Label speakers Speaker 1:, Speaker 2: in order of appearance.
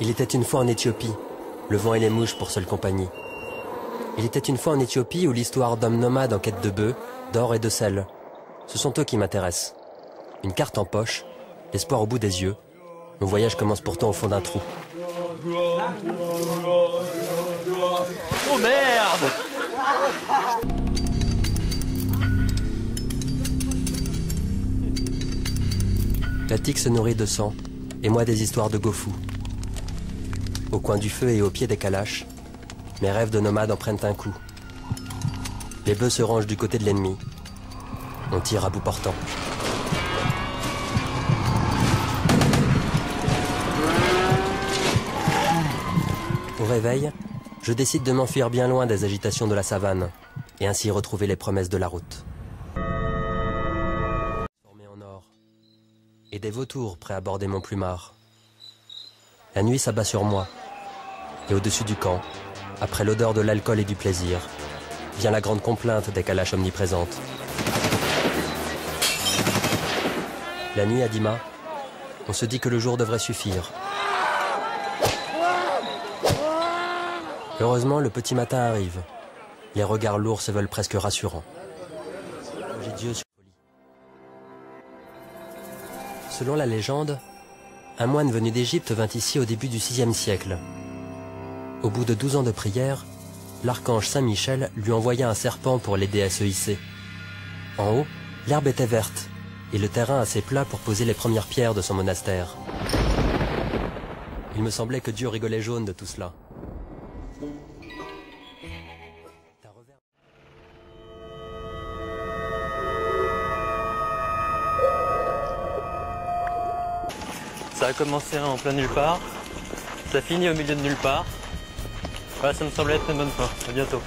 Speaker 1: Il était une fois en Éthiopie, le vent et les mouches pour seule compagnie. Il était une fois en Éthiopie où l'histoire d'hommes nomades en quête de bœufs, d'or et de sel. Ce sont eux qui m'intéressent. Une carte en poche, l'espoir au bout des yeux. Mon voyage commence pourtant au fond d'un trou.
Speaker 2: Oh merde!
Speaker 1: La tique se nourrit de sang, et moi des histoires de Gofu. Au coin du feu et au pied des calaches, mes rêves de nomade en prennent un coup. Les bœufs se rangent du côté de l'ennemi. On tire à bout portant. Au réveil, je décide de m'enfuir bien loin des agitations de la savane et ainsi retrouver les promesses de la route. Formé en or et des vautours prêts à border mon plumard. La nuit s'abat sur moi et au-dessus du camp, après l'odeur de l'alcool et du plaisir, vient la grande complainte des calaches omniprésentes. La nuit à Dima, on se dit que le jour devrait suffire. Heureusement, le petit matin arrive. Les regards lourds se veulent presque rassurants. J'ai Dieu sur folie. Selon la légende, un moine venu d'Égypte vint ici au début du VIe siècle. Au bout de 12 ans de prière, l'archange Saint-Michel lui envoya un serpent pour l'aider à se hisser. En haut, l'herbe était verte et le terrain assez plat pour poser les premières pierres de son monastère. Il me semblait que Dieu rigolait jaune de tout cela.
Speaker 2: Ça a commencé en plein nulle part, ça finit au milieu de nulle part. Voilà, ça me semble être une bonne fin. À bientôt.